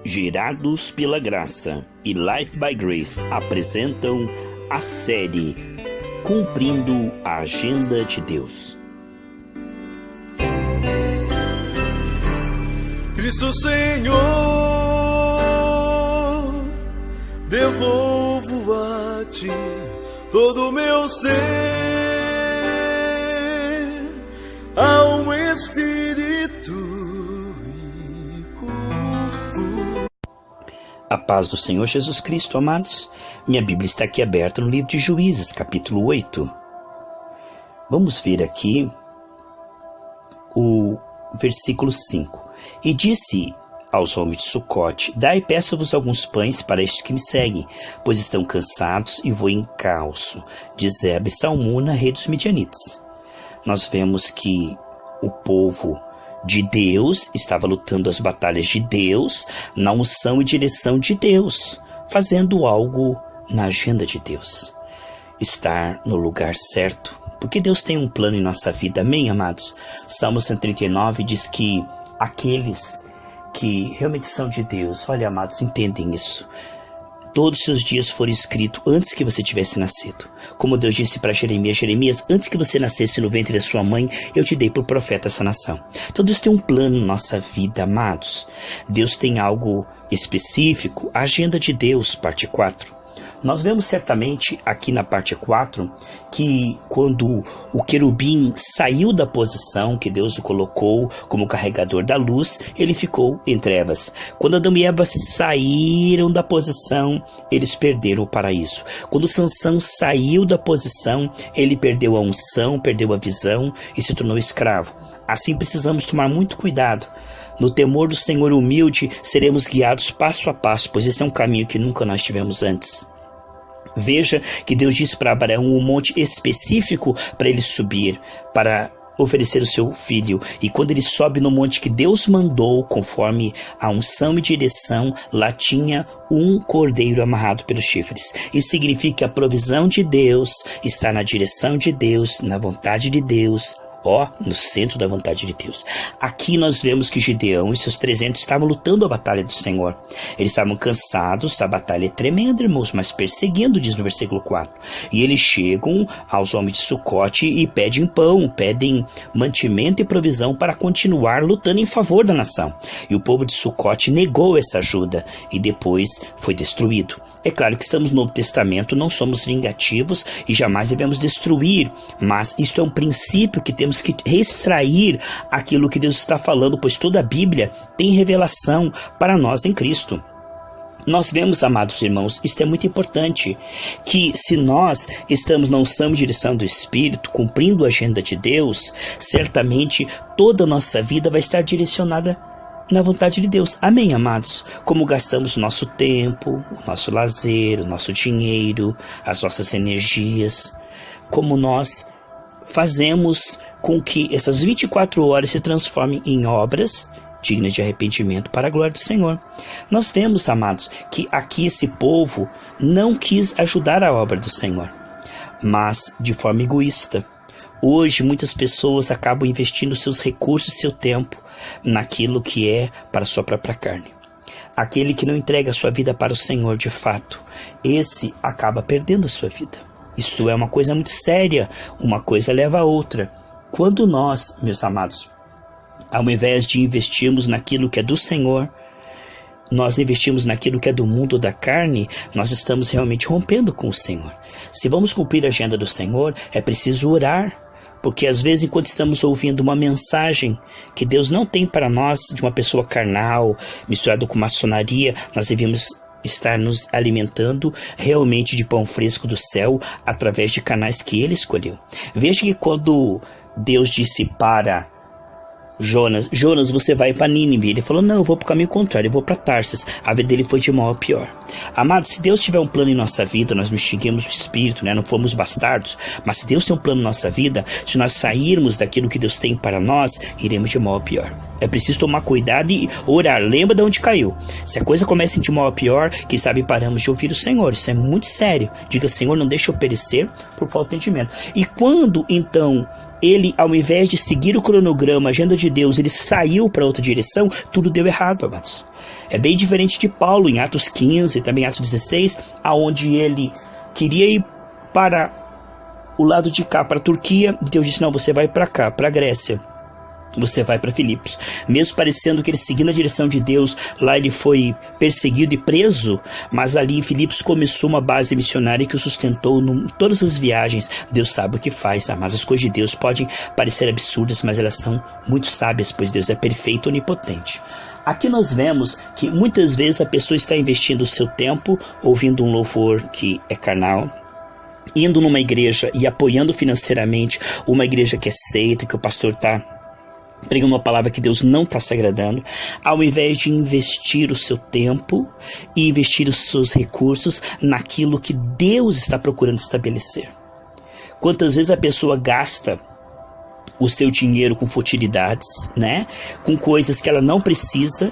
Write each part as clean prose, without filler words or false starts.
Gerados pela Graça e Life by Grace apresentam a série Cumprindo a Agenda de Deus. Cristo Senhor, devolvo a Ti todo o meu ser, alma, espírito e corpo. A paz do Senhor Jesus Cristo, amados. Minha Bíblia está aqui aberta no livro de Juízes, capítulo 8. Vamos ver aqui o versículo 5. E disse aos homens de Sucote: Dai, peço-vos alguns pães para estes que me seguem, pois estão cansados e vou em encalço de Zeba e Salmuna, rei dos Midianitas. Nós vemos que o povo de Deus estava lutando as batalhas de Deus, na unção e direção de Deus, fazendo algo na agenda de Deus. Estar no lugar certo, porque Deus tem um plano em nossa vida, amém, amados? Salmo 139 diz que aqueles que realmente são de Deus, olha, amados, entendem isso. Todos os seus dias foram escritos antes que você tivesse nascido. Como Deus disse para Jeremias: Jeremias, antes que você nascesse no ventre da sua mãe, eu te dei por profeta essa nação. Então Deus tem um plano em nossa vida, amados. Deus tem algo específico, a agenda de Deus, parte 4. Nós vemos certamente aqui na parte 4 que quando o querubim saiu da posição que Deus o colocou como carregador da luz, ele ficou em trevas. Quando Adão e Eva saíram da posição, eles perderam o paraíso. Quando Sansão saiu da posição, ele perdeu a unção, perdeu a visão e se tornou escravo. Assim precisamos tomar muito cuidado. No temor do Senhor humilde, seremos guiados passo a passo, pois esse é um caminho que nunca nós tivemos antes. Veja que Deus disse para Abraão um monte específico para ele subir, para oferecer o seu filho. E quando ele sobe no monte que Deus mandou, conforme a unção e direção, lá tinha um cordeiro amarrado pelos chifres. Isso significa que a provisão de Deus está na direção de Deus, na vontade de Deus, no centro da vontade de Deus. Aqui nós vemos que Gideão e seus 300 estavam lutando a batalha do Senhor. Eles estavam cansados, a batalha é tremenda, irmãos, mas perseguindo, diz no versículo 4. E eles chegam aos homens de Sucote e pedem pão, pedem mantimento e provisão para continuar lutando em favor da nação. E o povo de Sucote negou essa ajuda e depois foi destruído. É claro que estamos no Novo Testamento, não somos vingativos e jamais devemos destruir, mas isto é um princípio que temos que extrair aquilo que Deus está falando, pois toda a Bíblia tem revelação para nós em Cristo. Nós vemos, amados irmãos, isto é muito importante, que se nós estamos na unção e direção do Espírito, cumprindo a agenda de Deus, certamente toda a nossa vida vai estar direcionada na vontade de Deus. Amém, amados? Como gastamos o nosso tempo, o nosso lazer, o nosso dinheiro, as nossas energias, como nós fazemos com que essas 24 horas se transformem em obras dignas de arrependimento para a glória do Senhor. Nós vemos, amados, que aqui esse povo não quis ajudar a obra do Senhor, mas de forma egoísta. Hoje muitas pessoas acabam investindo seus recursos e seu tempo naquilo que é para a sua própria carne. Aquele que não entrega a sua vida para o Senhor de fato, esse acaba perdendo a sua vida. Isto é uma coisa muito séria, uma coisa leva a outra. Quando nós, meus amados, ao invés de investirmos naquilo que é do Senhor, nós investimos naquilo que é do mundo da carne, nós estamos realmente rompendo com o Senhor. Se vamos cumprir a agenda do Senhor, é preciso orar. Porque às vezes, enquanto estamos ouvindo uma mensagem que Deus não tem para nós, de uma pessoa carnal, misturado com maçonaria, nós devemos estar nos alimentando realmente de pão fresco do céu, através de canais que Ele escolheu. Veja que quando Deus disse para Jonas, você vai para Nínive. Ele falou: não, eu vou para o caminho contrário, eu vou para Tarsis. A vida dele foi de mal a pior. Amados, se Deus tiver um plano em nossa vida, nós não extinguimos o espírito, não fomos bastardos, mas se Deus tem um plano em nossa vida, se nós sairmos daquilo que Deus tem para nós, iremos de mal a pior. É preciso tomar cuidado e orar. Lembra de onde caiu. Se a coisa começa de mal a pior, quem sabe paramos de ouvir o Senhor. Isso é muito sério. Diga: Senhor, não deixe eu perecer por falta de entendimento. E quando então ele, ao invés de seguir o cronograma, a agenda de Deus, ele saiu para outra direção, tudo deu errado, amados. É bem diferente de Paulo em Atos 15, também Atos 16, aonde ele queria ir para o lado de cá, para a Turquia, e Deus disse, não, você vai para cá, para a Grécia. Você vai para Filipos. Mesmo parecendo que ele seguindo a direção de Deus, lá ele foi perseguido e preso, mas ali em Filipos começou uma base missionária que o sustentou em todas as viagens. Deus sabe o que faz, mas as coisas de Deus podem parecer absurdas, mas elas são muito sábias, pois Deus é perfeito e onipotente. Aqui nós vemos que muitas vezes a pessoa está investindo o seu tempo ouvindo um louvor que é carnal, indo numa igreja e apoiando financeiramente uma igreja que é seita, que o pastor está pregando uma palavra que Deus não está se agradando, ao invés de investir o seu tempo e investir os seus recursos naquilo que Deus está procurando estabelecer. Quantas vezes a pessoa gasta o seu dinheiro com futilidades, né? Com coisas que ela não precisa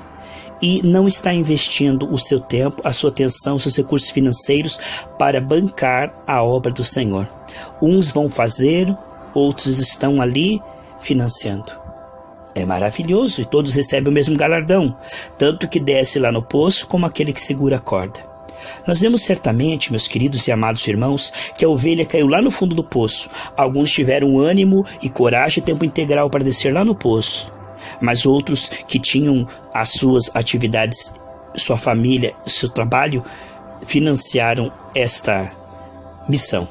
e não está investindo o seu tempo, a sua atenção, os seus recursos financeiros para bancar a obra do Senhor. Uns vão fazer, outros estão ali financiando. É maravilhoso e todos recebem o mesmo galardão, tanto que desce lá no poço como aquele que segura a corda. Nós vemos certamente, meus queridos e amados irmãos, que a ovelha caiu lá no fundo do poço. Alguns tiveram ânimo e coragem tempo integral para descer lá no poço, mas outros que tinham as suas atividades, sua família, seu trabalho, financiaram esta missão.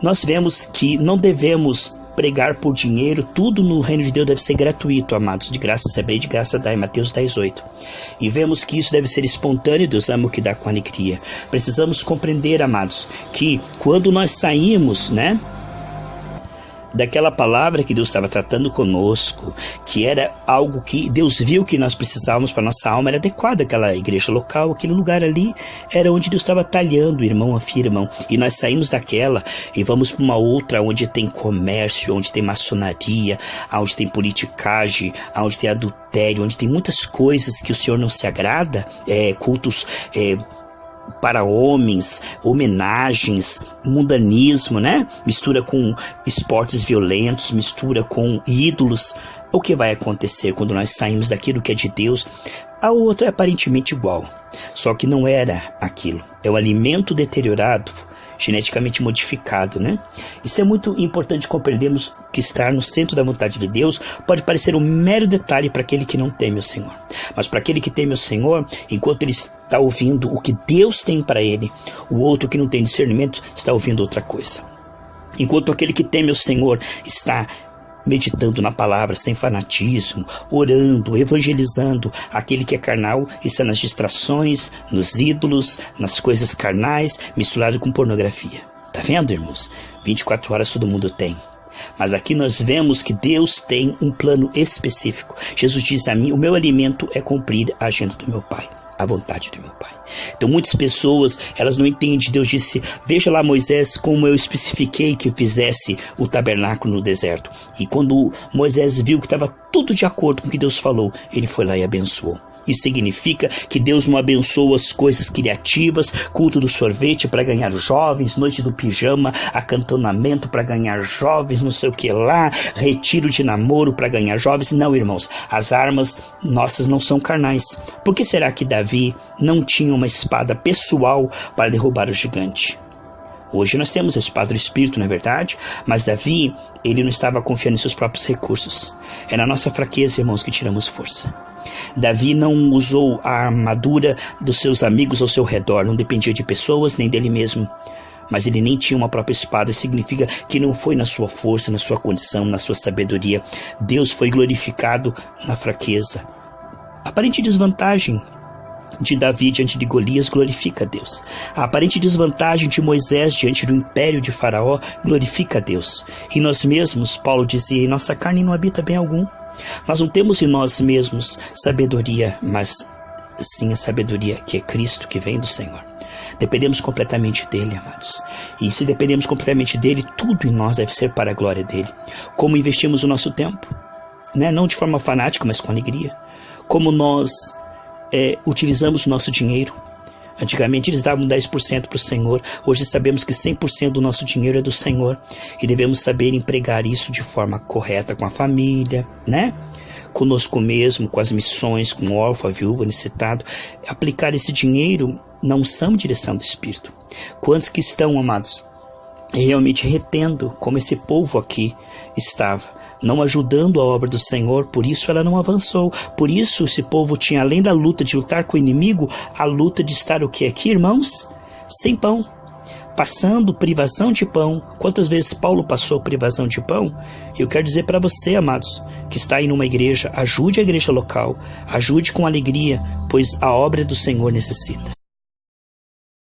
Nós vemos que não devemos pregar por dinheiro, tudo no reino de Deus deve ser gratuito, amados, de graça receberei, de graça dai, Mateus 10:8. E vemos que isso deve ser espontâneo, Deus ama o que dá com alegria. Precisamos compreender, amados, que quando nós saímos, né, daquela palavra que Deus estava tratando conosco, que era algo que Deus viu que nós precisávamos para nossa alma, era adequado. Aquela igreja local, aquele lugar ali, era onde Deus estava talhando, irmão, afirmam. E nós saímos daquela e vamos para uma outra onde tem comércio, onde tem maçonaria, onde tem politicagem, onde tem adultério, onde tem muitas coisas que o Senhor não se agrada, cultos para homens, homenagens, mundanismo, né? Mistura com esportes violentos, mistura com ídolos. O que vai acontecer quando nós saímos daquilo que é de Deus? A outra é aparentemente igual, só que não era aquilo. É o alimento deteriorado, geneticamente modificado, né? Isso é muito importante compreendermos, que estar no centro da vontade de Deus pode parecer um mero detalhe para aquele que não teme o Senhor. Mas para aquele que teme o Senhor, enquanto ele está ouvindo o que Deus tem para ele, o outro que não tem discernimento está ouvindo outra coisa. Enquanto aquele que teme o Senhor está meditando na palavra sem fanatismo, orando, evangelizando, aquele que é carnal está nas distrações, nos ídolos, nas coisas carnais, misturado com pornografia. Tá vendo, irmãos? 24 horas todo mundo tem. Mas aqui nós vemos que Deus tem um plano específico. Jesus diz a mim, o meu alimento é cumprir a agenda do meu Pai, a vontade do meu Pai. Então muitas pessoas, elas não entendem. Deus disse, veja lá Moisés, como eu especifiquei que fizesse o tabernáculo no deserto. E quando Moisés viu que estava tudo de acordo com o que Deus falou, ele foi lá e abençoou. Isso significa que Deus não abençoa as coisas criativas, culto do sorvete para ganhar jovens, noite do pijama, acantonamento para ganhar jovens, não sei o que lá, retiro de namoro para ganhar jovens. Não, irmãos, as armas nossas não são carnais. Por que será que Davi não tinha uma espada pessoal para derrubar o gigante? Hoje nós temos a espada do Espírito, não é verdade? Mas Davi, ele não estava confiando em seus próprios recursos. É na nossa fraqueza, irmãos, que tiramos força. Davi não usou a armadura dos seus amigos ao seu redor, não dependia de pessoas nem dele mesmo. Mas ele nem tinha uma própria espada. Significa que não foi na sua força, na sua condição, na sua sabedoria. Deus foi glorificado na fraqueza. A aparente desvantagem de Davi diante de Golias glorifica a Deus. A aparente desvantagem de Moisés diante do império de Faraó glorifica a Deus. E nós mesmos, Paulo dizia, em nossa carne não habita bem algum. Nós não temos em nós mesmos sabedoria, mas sim a sabedoria que é Cristo, que vem do Senhor. Dependemos completamente dele, amados. E se dependemos completamente dele, tudo em nós deve ser para a glória dele. Como investimos o nosso tempo, né? Não de forma fanática, mas com alegria. Como nós utilizamos o nosso dinheiro. Antigamente eles davam 10% para o Senhor. Hoje sabemos que 100% do nosso dinheiro é do Senhor. E devemos saber empregar isso de forma correta com a família, né? Conosco mesmo, com as missões, com o órfão, a viúva, o necessitado. Aplicar esse dinheiro na unção e direção do Espírito. Quantos que estão, amados, realmente retendo, como esse povo aqui estava, não ajudando a obra do Senhor, por isso ela não avançou. Por isso esse povo tinha, além da luta de lutar com o inimigo, a luta de estar o que aqui, irmãos? Sem pão, passando privação de pão. Quantas vezes Paulo passou privação de pão? Eu quero dizer para você, amados, que está aí numa igreja, ajude a igreja local, ajude com alegria, pois a obra do Senhor necessita.